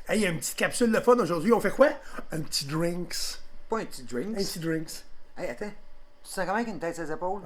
Hey, il y a une petite capsule de fun aujourd'hui. On fait quoi? Un petit drinks. Pas un petit drinks. Un petit drinks. Hey, attends. Tu sens comment qu'il y a une tête sur les épaules?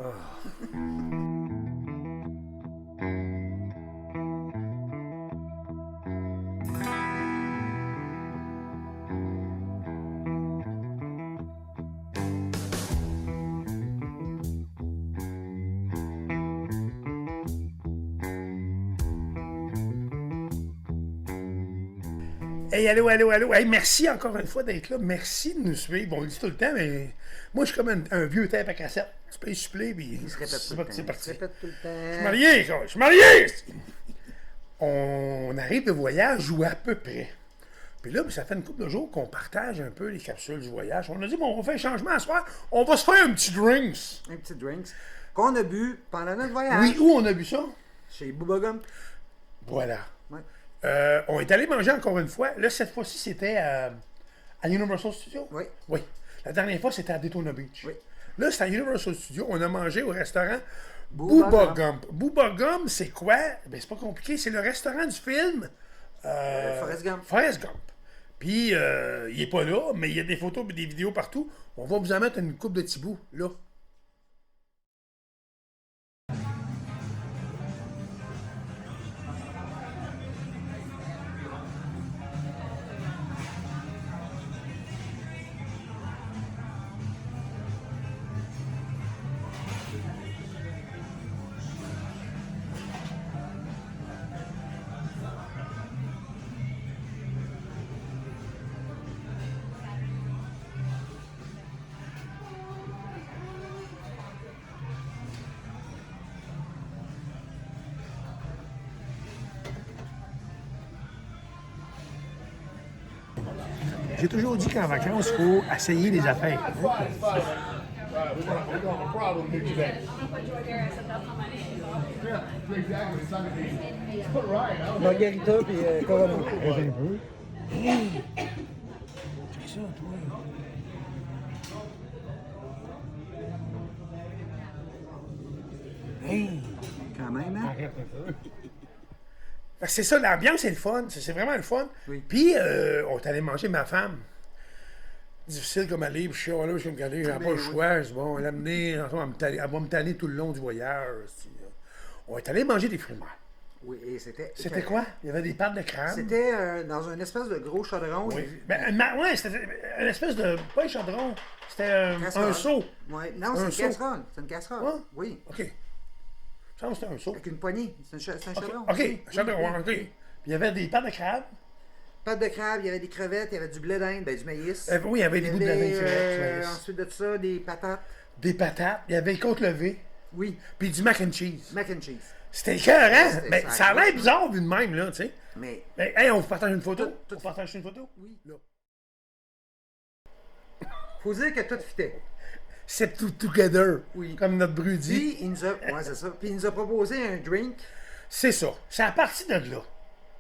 Hey, allô, allô, allô. Hey, merci encore une fois d'être là. Merci de nous suivre. Bon, on le dit tout le temps, mais moi, je suis comme un vieux tape à cassette. Tu peux y suppléer, puis Il se répète tout le temps. c'est parti. Il se répète tout le Je temps. suis marié, ça. Je suis marié! On arrive de voyage ou à peu près. Puis là, ça fait une couple de jours qu'on partage un peu les capsules du voyage. On a dit, bon, on fait un changement à soir. On va se faire un petit drinks. Un petit drinks qu'on a bu pendant notre voyage. Oui, où on a bu ça? Chez Bubba Gump. Voilà. Ouais. On est allé manger encore une fois. Là, cette fois-ci, c'était à Universal Studios. Oui. Oui. La dernière fois, c'était à Daytona Beach. Oui. Là, c'est à Universal Studios. On a mangé au restaurant Bubba Bubba Gump. Bubba Gump, c'est quoi? Ben, c'est pas compliqué. C'est le restaurant du film Forrest Gump. Forrest Gump. Puis, il est pas là, mais il y a des photos et des vidéos partout. On va vous en mettre une coupe de petits bouts, là. J'ai toujours dit qu'en vacances, il faut essayer les affaires. We're gonna have a problem here today. Yeah, exactly. It's not gonna be right. I don't Margarita puis Corona. Un peu. Hey! C'est ça, toi. Hey! Quand même, hein? Arrête un peu. Fait que c'est ça, l'ambiance est le fun. C'est vraiment le fun. Oui. Puis, on est allé manger ma femme. Difficile comme aller, puis je suis là, je suis comme calé, j'ai pas le choix. Je dis, bon, elle elle va me tanner tout le long du voyage. On est allé manger des fruits de mer. Oui, et c'était. C'était quoi? Il y avait des pâtes de crabe. C'était dans une espèce de gros chaudron. Oui. Ben, ouais, c'était une espèce de. Pas un chaudron, c'était un seau. Oui. Non, Un c'est une seau. casserole. C'est une casserole. Ouais? Oui. OK. Je pense que c'était un seau. Avec une poignée. C'est un chaudron. OK, Oui. chaudron, OK. Puis il y avait des pâtes de crabe. Pâte de crabe, il y avait des crevettes, il y avait du blé d'Inde, ben, du maïs. Oui, il y avait des bouts de blé d'Inde, c'est vrai, du maïs. Ensuite de ça, des patates. Des patates. Il y avait les côtes levées. Oui. Puis du mac and cheese. Mac and cheese. C'était écœurant. C'était Ben, ça a l'air sacré. bizarre vu de même, là, tu sais. Mais. Ben, hey, on vous partage une photo. Tout- On partage une photo? Oui. Là. Faut dire que tout fitait. C'est tout together. Oui. Comme notre bru dit. Puis, il nous a. Ouais, c'est ça. Puis, il nous a proposé un drink. C'est ça. C'est à partir de là.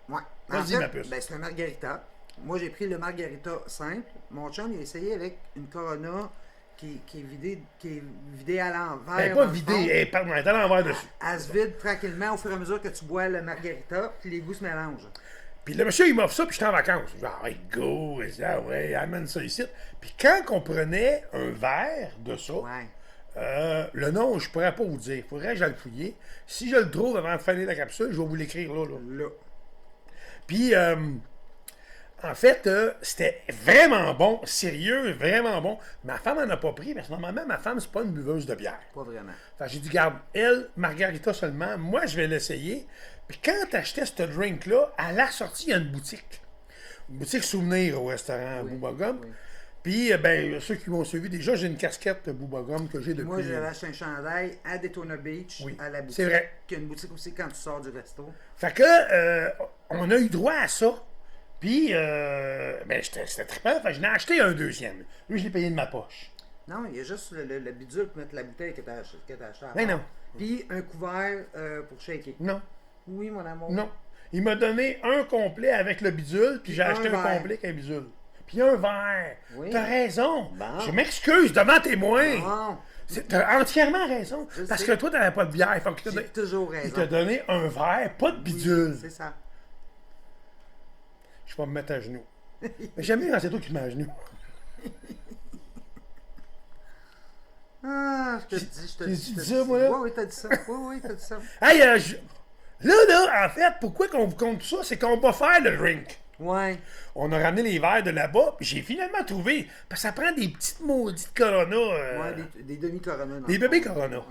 Ouais. Vas-y, ma puce. Ben, c'est un margarita. Moi, j'ai pris le margarita simple. Mon chum, il a essayé avec une Corona qui est vidée à l'envers. Ben, dans pas le vidé. fond. Elle pardon, elle est à l'envers dessus. Elle se vide tranquillement au fur et à mesure que tu bois le margarita, puis les goûts se mélangent. Puis le monsieur, il m'offre ça, puis j'étais en vacances. Genre, hey, go, et ça, ouais, amène ça ici. Puis quand on prenait un verre de ça, Ouais. le nom, je pourrais pas vous dire. Il faudrait que j'aille le fouiller. Si je le trouve avant de finir la capsule, je vais vous l'écrire là. Là. Puis, en fait, c'était vraiment bon, sérieux, vraiment bon. Ma femme en a pas pris, parce que normalement, ma femme, c'est pas une buveuse de bière. Pas vraiment. Fait que j'ai dit, garde, elle, margarita seulement, moi, je vais l'essayer. Puis quand t'achetais ce drink-là, à la sortie, il y a une boutique. Une boutique souvenir au restaurant Bubba Gump. oui. Puis, ben, ceux qui m'ont suivi, déjà, j'ai une casquette Bubba Gump que j'ai depuis... Moi, j'avais acheté un chandail à Daytona Beach, Oui, à la boutique. c'est vrai. Qui a une boutique aussi quand tu sors du resto. Fait que, on a eu droit à ça. Puis, ben, c'était trippant. Fait que je n'ai acheté un deuxième. Lui, je l'ai payé de ma poche. Non, il y a juste le bidule pour mettre la bouteille que tu as acheté. Mais non. Puis un couvert pour shaker. Non, Oui, mon amour. non. Il m'a donné un complet avec le bidule, puis j'ai un acheté un verre. complet avec un bidule. Puis un verre. Oui. T'as raison. Bon. Je m'excuse devant témoins. Non, T'as entièrement raison. Je Parce sais. que toi, t'avais pas de bière. Fait que j'ai toujours il raison. t'a donné un verre, pas de bidule. C'est ça. je vais me mettre à genoux. Mais j'aime mieux quand c'est toi qui te mets à genoux. Ah, je te dis, je te J'ai dis. dit ça, moi, là? Oui, t'as dit ça. Oui, t'as dit ça. Hey, là, en fait, pourquoi qu'on vous compte ça? C'est qu'on va faire le drink. Ouais. On a ramené les verres de là-bas, puis j'ai finalement trouvé, parce que ça prend des petites maudites Corona. Ouais, des demi-corona. Des bébés Corona.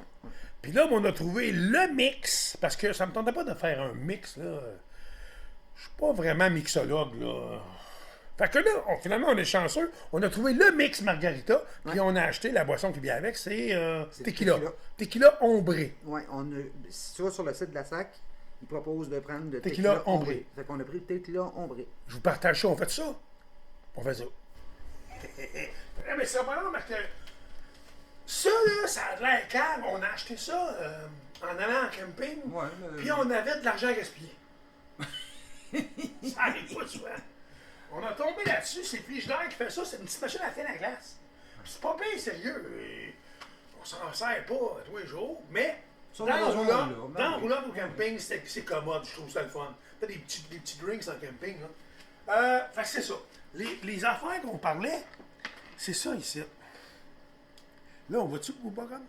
Puis là, on a trouvé le mix, parce que ça me tentait pas de faire un mix, là. Je suis pas vraiment mixologue, là. Fait que là, finalement, on est chanceux. On a trouvé le mix Margarita, puis on a acheté la boisson qui vient avec, c'est tequila. tequila. Tequila ombré. Ouais, si tu vas sur le site de la SAC, ils proposent de prendre le Tequila tequila ombré. ombré. Fait qu'on a pris le tequila ombré. Je vous partage ça, on fait ça. On fait ça. Mais c'est pas long, parce que ça, là, ça a de l'air calme. On a acheté ça en allant en camping, Ouais, puis on avait de l'argent gaspillé. Ça arrive pas souvent. On a tombé là-dessus, c'est Frigidaire qui fait ça, c'est une petite machine à faire la glace. Puis c'est pas bien sérieux. On s'en sert pas tous les jours, mais Ça, dans on a le besoin roulant, de là. dans le roulant au camping, c'est commode, je trouve ça le fun. T'as des petits drinks en camping. Là. Fait que c'est ça. Les affaires qu'on parlait, c'est ça ici. Là, on va-tu au Bogan?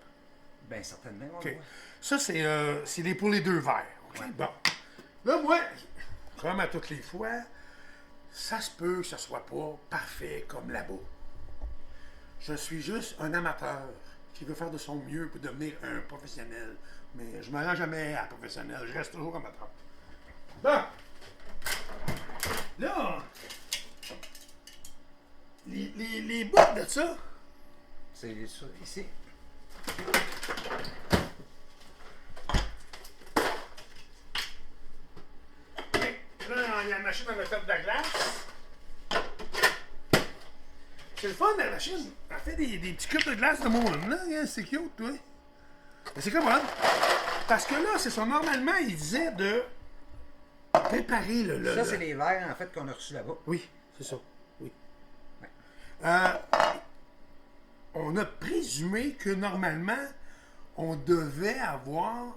Ben, certainement. OK. Ouais. Ça, c'est pour les deux verres. OK? Bon. Là, moi, comme à toutes les fois, ça se peut que ce soit pas parfait comme là-bas. Je suis juste un amateur qui veut faire de son mieux pour devenir un professionnel. Mais je me rends jamais à professionnel. Je reste toujours amateur. Bon. Là, les bouts de ça, C'est ça, ici. là, la machine en a fait de la glace. C'est le fun, la machine. Elle fait des petits cubes de glace de monde, là. Hein, c'est cute, toi. Mais c'est comment? Parce que là, c'est ça. Normalement, il disait de préparer le... Ça, c'est les verres, en fait, qu'on a reçus là-bas. Oui, c'est ça. Oui. Ouais. On a présumé que normalement, on devait avoir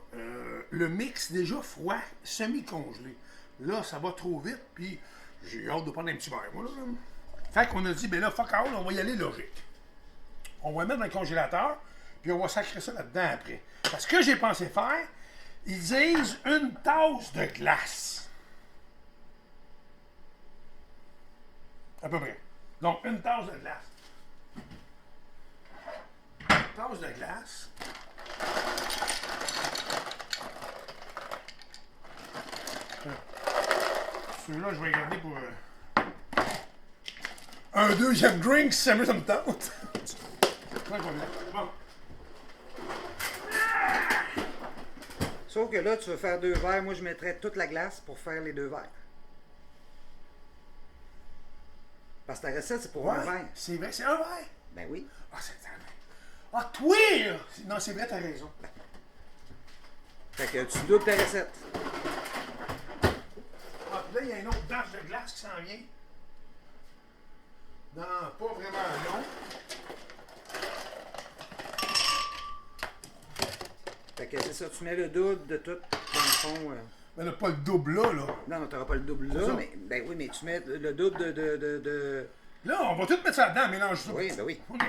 le mix déjà froid, semi-congelé. Là, ça va trop vite, puis j'ai hâte de prendre un petit verre, moi, là. Fait qu'on a dit, ben là, fuck all, on va y aller logique. On va mettre dans le congélateur, puis on va sacrer ça là-dedans après. Parce que j'ai pensé faire, ils disent une tasse de glace. À peu près. Donc, une tasse de glace. Une tasse de glace. Celui-là, je vais garder pour un deuxième drink si jamais ça me tente. Bon. Sauf que là, tu veux faire 2 verres. Moi, je mettrais toute la glace pour faire les 2 verres. Parce que ta recette, c'est pour un Ouais, verre. c'est vrai, c'est un verre. Ben oui. Ah, c'est ah, toi! Là! Non, c'est vrai, t'as raison. Fait que tu doubles ta recette. Ah, puis là, il y a une autre batch de glace qui s'en vient. Non, pas vraiment long. Fait que c'est ça, tu mets le double de tout, dans le fond. Mais là, pas le double là, là. Non, non, t'auras pas le double C'est là, ça. mais ben oui, mais tu mets le double de... Là, on va tout mettre ça dedans, mélange ça. Oui, ben oui. OK.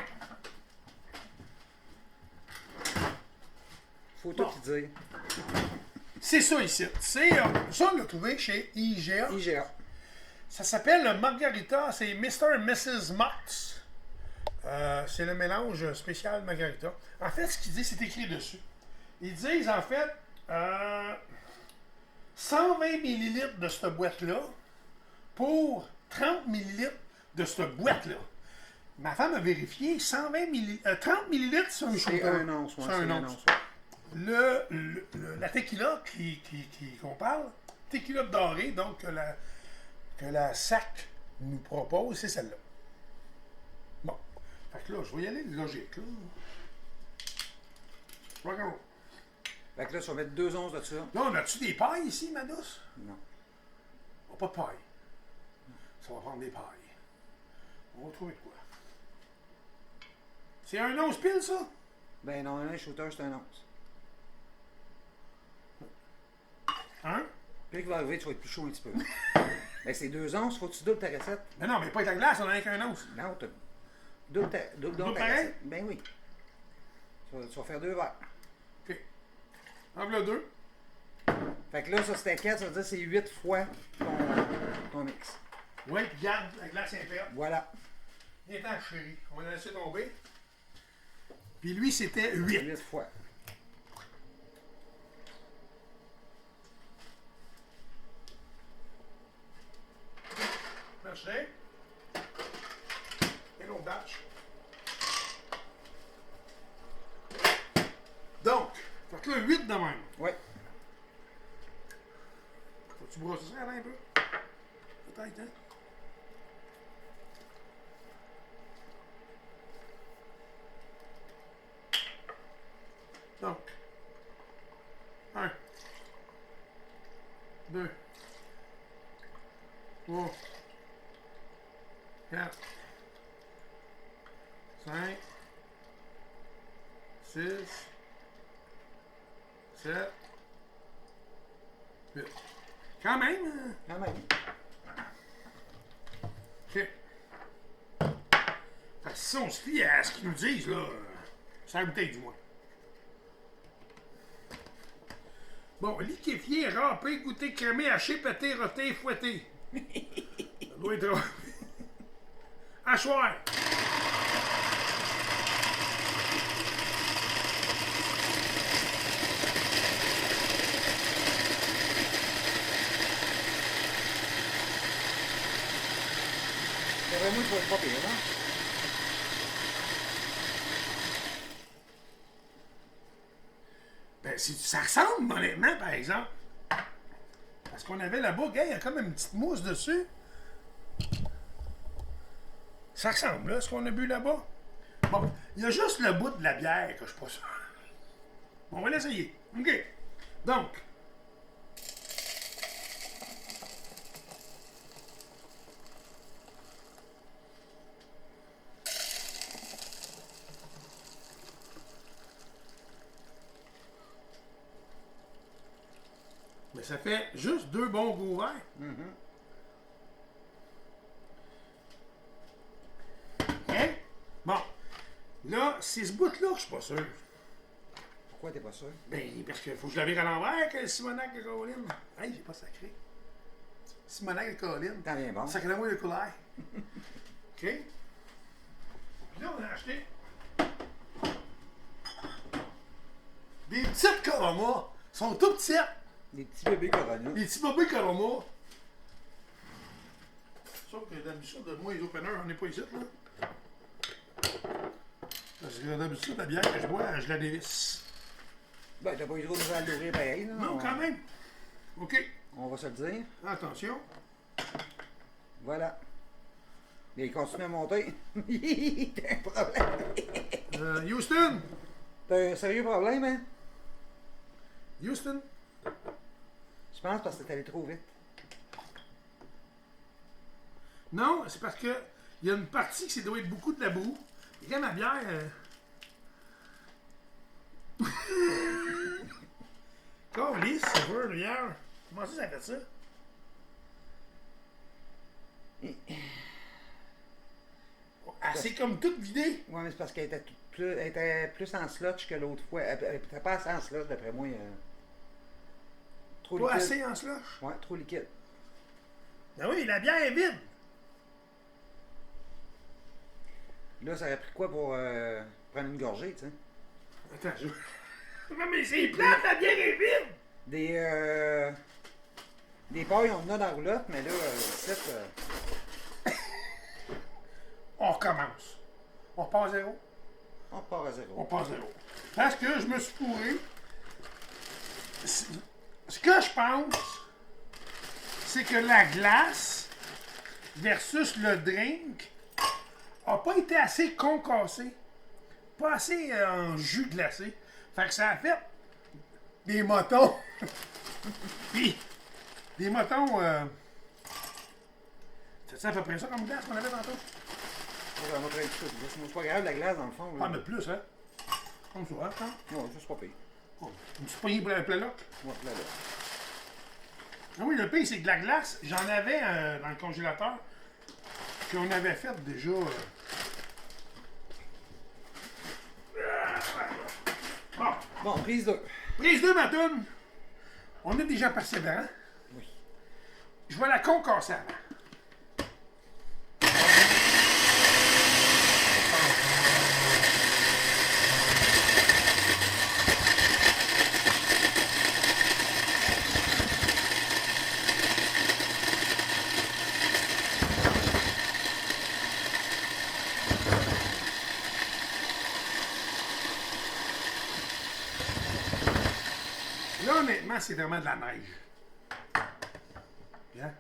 Faut tout y dire. C'est ça ici. C'est ça, on l'a trouvé chez IGA. IGA. Ça s'appelle le Margarita, c'est Mr. et Mrs. Mott's. C'est le mélange spécial Margarita. En fait, ce qu'ils disent, c'est écrit dessus. Ils disent, en fait, 120 ml de cette boîte-là pour 30 ml de cette boîte-là. Ma femme a vérifié, 120 ml, 30 ml, c'est un C'est shooter. un once, ouais, C'est un once. La tequila qu'on parle, tequila dorée, donc que la SAC nous propose, c'est celle-là. Bon. Fait que là, je vais y aller logique. Là. Rock and roll. Fait que là, tu vas mettre 2 onces de ça. Là, on a-tu des pailles ici, ma douce? Non. On n'a pas de paille. Ça va prendre des pailles. On va trouver de quoi. C'est un once pile, ça? Ben non, un shooter, c'est un once. Hein? Puis qu'il va arriver, tu vas être plus chaud un petit peu. Ben, c'est 2 onces, faut que tu doubles ta recette. Mais non, mais pas avec la glace, on a rien qu'un once. Non, tu double donc ta pareil? recette. Ben oui. Tu vas faire 2 verres. OK. Enveloppe 2. Fait que là, ça c'était 4, ça veut dire que c'est 8 fois ton mix. Oui, puis garde, la glace est faite. Voilà. Viens-t'en, chérie. On va la laisser tomber. Puis lui, c'était 8. 8 fois. Merci. Et l'autre batch. Donc, fait que là, 8 de même. Oui. Faut-tu brosser ça Alain, un peu? Peut-être, hein? Donc, 1, 2, 3, 4, 5, 6, 7, 8. Quand même, hein? Quand même. OK. Fait que si on se fie à ce qu'ils nous disent, là, c'est la bouteille du moins. Bon, liquéfié, râpé, goûté, crémé, haché, pété, roté, fouetté. Ça doit être... Hachoir. C'est vraiment pas pire, hein? Ben, ça ressemble, honnêtement, par exemple. Parce qu'on avait là-bas, gars, il y a comme une petite mousse dessus. Ça ressemble, là, ce qu'on a bu là-bas. Bon, il y a juste le bout de la bière que je suis pas sûr. Bon, on va l'essayer. OK. Donc. Mais ça fait juste 2 bons goûts verts. Hein? Bon. Là, c'est ce bout-là que je suis pas sûr. Pourquoi t'es pas sûr? Ben, parce qu'il faut que je la vire à l'envers, que Simonac et Caroline. Hey, j'ai pas sacré. Simonac et Caroline. T'en viens bon. Sacrez-moi le couloir. OK? Puis là, on a acheté des petites Corona. Ils sont tout petites. Des petits bébés Corona. Les petits bébés Corona. Sauf que d'habitude, moi, les openers, on n'est pas ici, là. Parce que d'habitude, la bière que je bois, je la dévisse. Ben, t'as pas eu le droit de nous l'ouvrir pareil, là. Non, quand même. OK. On va se le dire. Attention. Voilà. Mais il continue à monter. T'as un problème. Houston. T'as un sérieux problème, hein? Houston. Je pense parce que t'es allé trop vite. Non, c'est parce que il y a une partie qui doit être beaucoup de la boue. Et quand ma bière. Calisse, c'est vrai, hier. Comment ça fait ça? Ah, c'est comme toute vidée. Ouais, mais c'est parce qu'elle était plus en slotch que l'autre fois. Elle était pas assez en slotch, d'après moi. Trop Pas liquide. assez en slush. Ouais, trop liquide. Ben oui, la bière est vide. Là, ça aurait pris quoi pour prendre une gorgée, tu sais? Attends, je... Non, mais c'est plate, la bière est vide. Des pailles, on en a dans la roulotte, mais là, On recommence. On repart à zéro. on part à zéro. On part à zéro. Parce que je me suis fourré. Ce que je pense, c'est que la glace versus le drink a pas été assez concassé. Pas assez en jus glacé. Fait que ça a fait des motons. Puis, des motons. C'est à peu près ça comme glace qu'on avait tantôt? On va montrer un petit peu. C'est pas grave, la glace, dans le fond. Pas mais plus, hein? Comme ça, hein? Non, ça, c'est pas pire. Oh, une petite poignée pour la loc. Ouais, là, là. Ah oui, le pire, c'est que de la glace, j'en avais dans le congélateur. Puis on avait fait déjà. Bon, Bon, prise 2. prise 2, ma toune. On est déjà persévérant. Oui. Je vais la concasser avant. Là, honnêtement, c'est vraiment de la neige. Bien.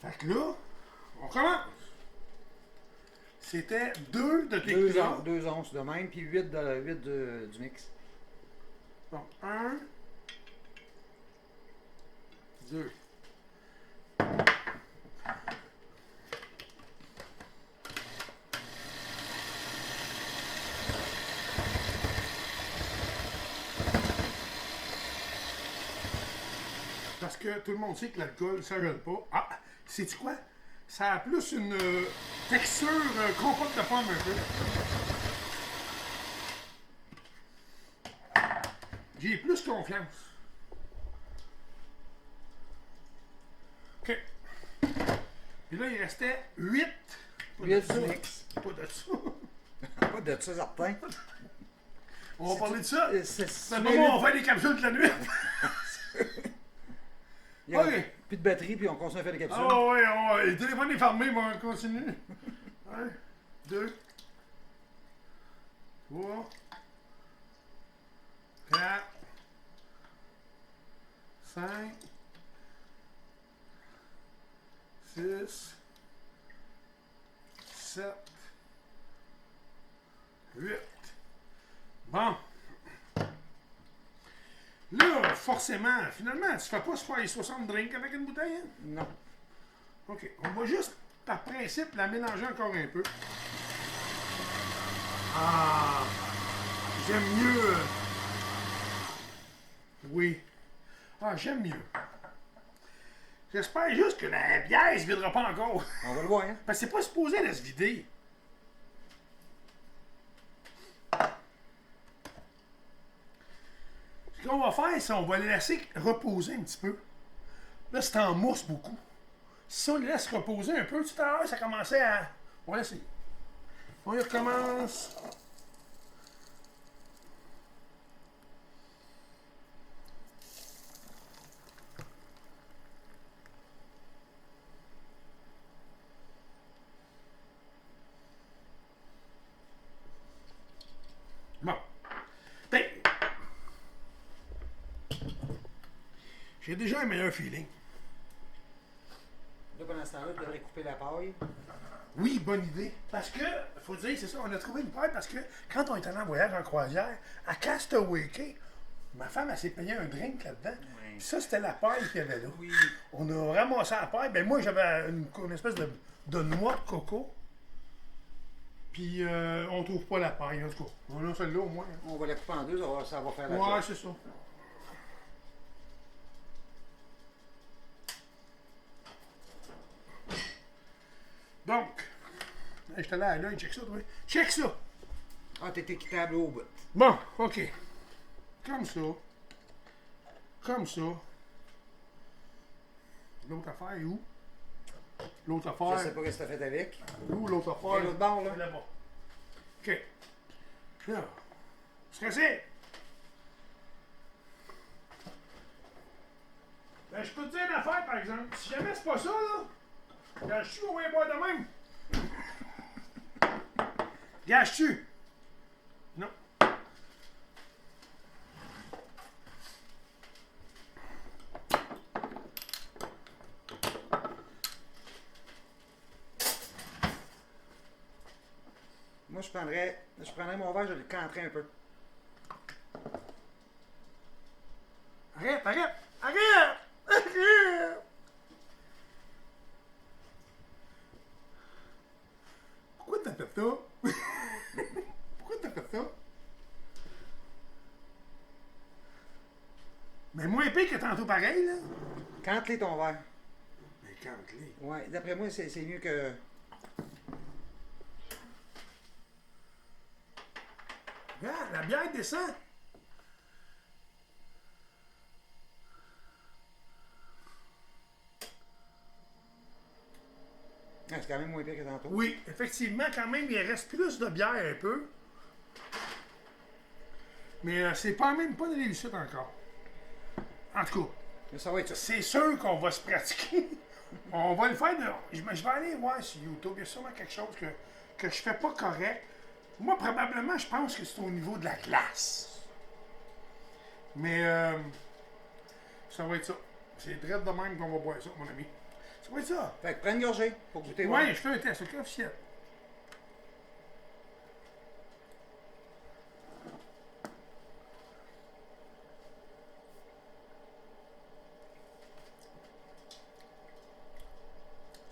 Fait que là, on commence. C'était 2 de tequila. 2 onces de même, puis 8 du mix. Bon, 1, 2. Parce que tout le monde sait que l'alcool, ça gèle pas. Ah, sais-tu quoi? Ça a plus une texture compote de pomme un peu. J'ai plus confiance. OK. Puis là, il restait 8. 8 du mix. Pas de ça. Pas de ça, certain. On va parler de ça. C'est C'est le moment où on va faire des capsules de la nuit. Il y a OK. plus de batterie, puis on continue à faire des capsules. Ah ouais, le téléphone est fermé, mais on continue. 1, 2, 3, 4, 5, 6, 7, 8. Bon. Là, forcément, finalement, tu fais pas se faire les 60 drinks avec une bouteille, hein? Non. OK. On va juste, par principe, la mélanger encore un peu. Ah! J'aime mieux. Oui. Ah, j'aime mieux. J'espère juste que la bière ne se videra pas encore. On va le voir, hein? Parce que c'est pas supposé de se vider. Ce qu'on va faire, c'est qu'on va les laisser reposer un petit peu. Là, c'est en mousse beaucoup. Si on les laisse reposer un peu, tout à l'heure, ça commençait à. On va essayer. On y recommence. Bon. Ben, j'ai déjà un meilleur feeling. Là, pendant ce temps-là, tu devrais couper la paille. Oui, bonne idée. Parce que, faut dire, c'est ça, on a trouvé une paille parce que quand on est allé en voyage en croisière, à Castaway Cay, ma femme, elle s'est payé un drink là-dedans. Oui. Puis ça, c'était la paille qu'il y avait là. Oui. On a ramassé la paille. Ben moi, j'avais une espèce de noix de coco. Puis on trouve pas la paille, en tout cas. On a celle-là au moins. On va la couper en deux, ça va faire la Ouais, job. c'est ça. Donc, je te là, check ça, toi. Check ça! Ah, t'es équitable au bout. Bon, OK. Comme ça. Comme ça. L'autre affaire est où? L'autre affaire. Je sais pas ce que t'as fait avec. Où l'autre affaire? Et l'autre bord, là? Là-bas. OK. Là. Stressé? Ben, je peux te dire une affaire, par exemple. Si jamais c'est pas ça, là, gâches-tu au moins boire de même? Gâches-tu? Non. Moi, je prendrais mon verre, je le canterais un peu. Arrête, arrête! Arrête! Arrête! Pourquoi t'as fait ça? ça. Mais moins épais que tantôt pareil, là. Cantelé ton verre. Mais cantelé. Ouais, d'après moi, c'est mieux que. Regarde, la bière descend. Ah, c'est quand même moins pire que tantôt. Oui, effectivement, quand même, il reste plus de bière un peu. Mais c'est pas même pas de réussite encore. En tout cas, Mais ça va être ça. c'est sûr qu'on va se pratiquer. On va le faire. Je vais aller voir sur YouTube. Il y a sûrement quelque chose que je fais pas correct. Moi, probablement, je pense que c'est au niveau de la glace. Mais ça va être ça. C'est direct de même qu'on va boire ça, mon ami. Ça va être ça. Fait que prends une gorgée pour goûter. Ouais, je fais un test, c'est officiel.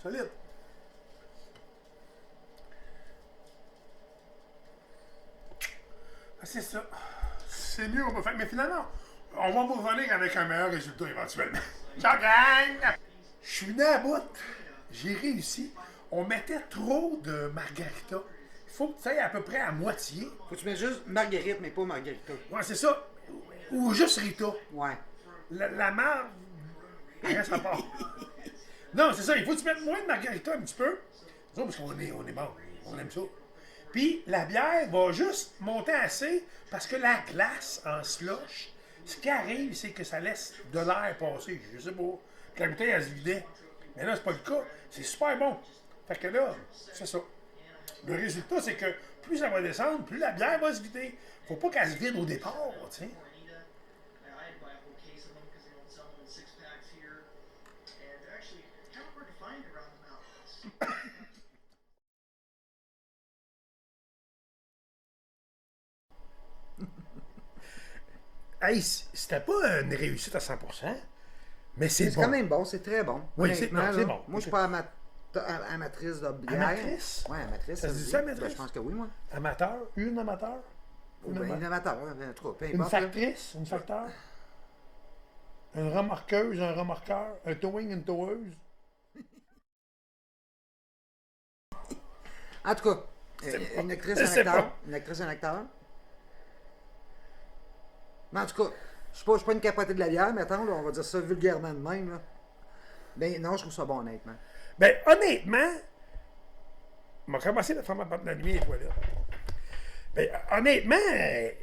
Solide. Ah, c'est ça. C'est mieux, on va faire. Mais finalement, on va vous revenir avec un meilleur résultat éventuellement. Ciao, gang! Je suis venu à bout. J'ai réussi. On mettait trop de margarita. Il faut que tu ailles à peu près à moitié. Faut que tu mettes juste marguerite, mais pas margarita. Ouais, c'est ça. Ou juste Rita. Ouais. La marde, elle reste à part. Non, c'est ça. Il faut que tu mettes moins de margarita un petit peu. C'est ça, parce qu'on est bon. On aime ça. Puis la bière va juste monter assez parce que la glace en slush, ce qui arrive, c'est que ça laisse de l'air passer. Je sais pas. Que la bouteille, elle se vidait. Mais là, c'est pas le cas. C'est super bon. Fait que là, c'est ça. Le résultat, c'est que plus ça va descendre, plus la bière va se vider. Faut pas qu'elle se vide au départ, tu sais. Hey, c'était pas une réussite à 100%, mais c'est C'est bon. quand même bon, c'est très bon. Oui, c'est Honnêtement, non, c'est là, bon. Moi, je suis pas amatrice de bière. Amatrice? Ouais, amatrice. Ça se se dit dit. ça, amatrice? Ben, je pense que oui, moi. Amateur? Une amateur? Ou bien une amateur, en tout cas, peu Une importe. là. factrice? Une facteur? Une remorqueuse? Un remorqueur? Un towing? Une toweuse? En tout cas, une actrice, un C'est acteur. bon. Une actrice, un acteur. Mais en tout cas, je suis pas une capotée de la bière, mais attends, là, on va dire ça vulgairement de même. Là. Ben non, je trouve ça bon, honnêtement. Ben, honnêtement, on va commencer à faire ma porte de la nuit et toilettes. Ben, honnêtement,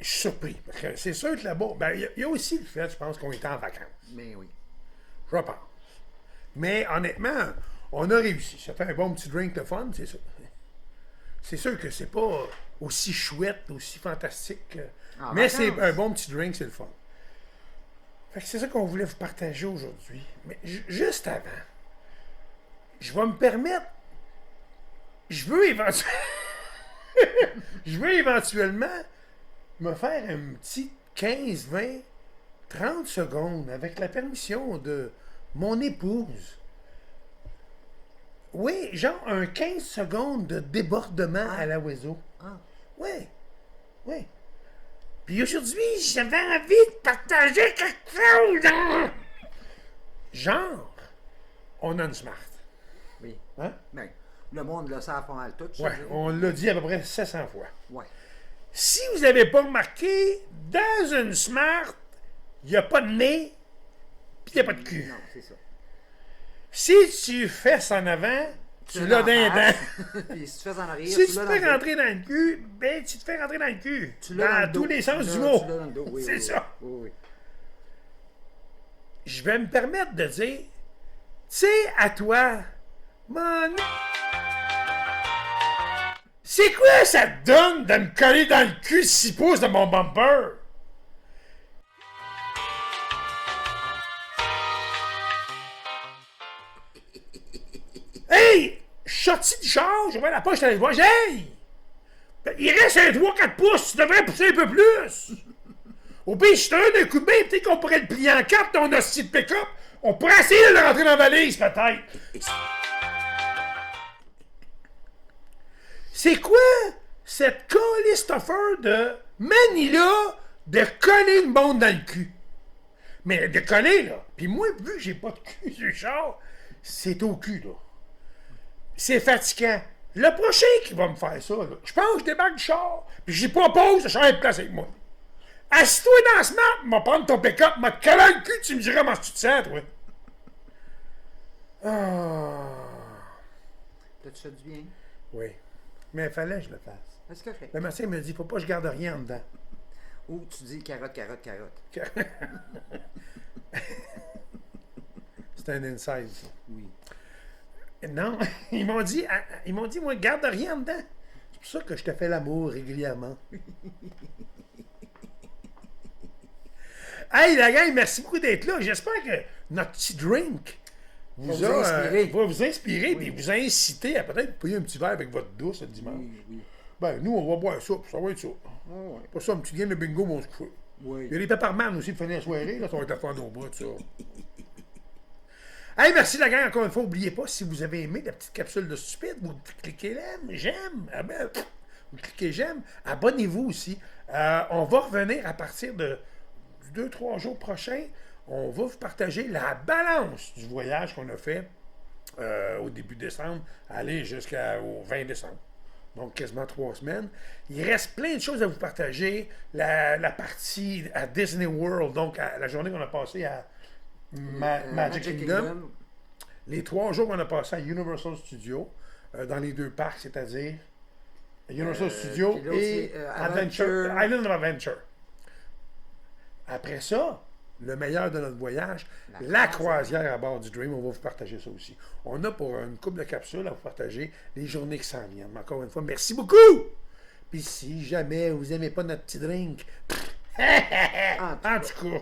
je suis surpris. Parce que c'est sûr que là-bas, ben, il y a aussi le fait, je pense, qu'on était en vacances. Mais oui. Je pense. Mais honnêtement, on a réussi. Ça fait un bon petit drink de fun, c'est ça. C'est sûr que c'est pas aussi chouette, aussi fantastique. En Mais c'est vacances. un bon petit drink, c'est le fun. Fait que c'est ça qu'on voulait vous partager aujourd'hui. Mais juste avant, je vais me permettre. Je veux éventuellement. Je veux éventuellement me faire un petit 15, 20, 30 secondes avec la permission de mon épouse. Oui, genre un 15 secondes de débordement à la oiseau. Ah. Oui, oui. Puis aujourd'hui, j'avais envie de partager quelque chose. Hein? Genre, on a une Smart. Oui. Hein? Ben, le monde le sait pas mal tout. ça, Ouais, je veux dire. on l'a dit à peu près 700 fois. Ouais. Si vous n'avez pas remarqué, dans une Smart, il n'y a pas de nez, puis il n'y a pas de cul. Non, c'est ça. Si tu fesses en avant, tu l'as dans les dents. Puis si tu fais en arrière, Si tu l'as te fais dans le rentrer dans le cul, ben tu te fais rentrer dans le cul. Tu l'as dans le Dans dos. tous les sens Tu du l'as- mot. tu l'as dans le dos, oui, C'est oui, ça. Oui, oui. Je vais me permettre de dire, tu sais, à toi, mon... C'est quoi ça te donne de me coller dans le cul 6 pouces de mon bumper? Hey! Je suis sorti du char, j'ai ouvert la poche, j'allais voir, j'ai dit, hey! Il reste un 3-4 pouces, tu devrais pousser un peu plus! Au pire, je te donne un coup de main, peut-être qu'on pourrait le plier en 4, ton hostie de pick-up. On pourrait essayer de le rentrer dans la valise, peut-être. C'est quoi cette calistopher de Manila de coller une bombe dans le cul. Mais de coller, là. Puis moi, vu que j'ai pas de cul sur le char, c'est au cul, là. C'est fatigant. Le prochain qui va me faire ça, là, je pense que je débarque du char, puis j'y propose de changer de place avec moi. Assis-toi dans ce map, m'a prendre ton pick-up, m'a te coller le cul, tu me diras comment tu te sens, toi. Ah. T'as-tu fait du bien? Oui. Mais il fallait que je le fasse. Ah, c'est correct. Le médecin me dit, faut pas que je garde rien en dedans. Ou tu dis carotte, carotte, carotte. C'est un inside, ça. Oui. Non, ils m'ont dit, moi, garde rien en dedans. C'est pour ça que je te fais l'amour régulièrement. Hey, la gang, merci beaucoup d'être là. J'espère que notre petit drink vous inspirer. va vous inspirer et vous inciter à peut-être payer un petit verre avec votre douce le dimanche. Oui, oui. Ben, nous, on va boire ça, puis ça va être ça. Ouais. Pas ça, une petite game de bingo, mon se coucher. Oui. Il y a des pepperman aussi pour finir la soirée, là, ça va être la fin au bout, ça. Hey, merci la gang, encore une fois, n'oubliez pas, si vous avez aimé la petite capsule de stupide, vous cliquez j'aime, vous cliquez j'aime, abonnez-vous aussi. On va revenir à partir de 2-3 jours prochains, on va vous partager la balance du voyage qu'on a fait au début décembre, aller jusqu'au 20 décembre. Donc quasiment 3 semaines. Il reste plein de choses à vous partager. La partie à Disney World, donc la journée qu'on a passée à Magic Kingdom. Les 3 jours qu'on a passés à Universal Studios, dans les 2 parcs, c'est-à-dire Universal Studios puis l'autre, et c'est, Island of Adventure. Après ça, le meilleur de notre voyage, la croisière à bord du Dream, on va vous partager ça aussi. On a pour une couple de capsules à vous partager les journées qui s'en viennent. Mais encore une fois, merci beaucoup! Puis si jamais vous n'aimez pas notre petit drink, en tout cas...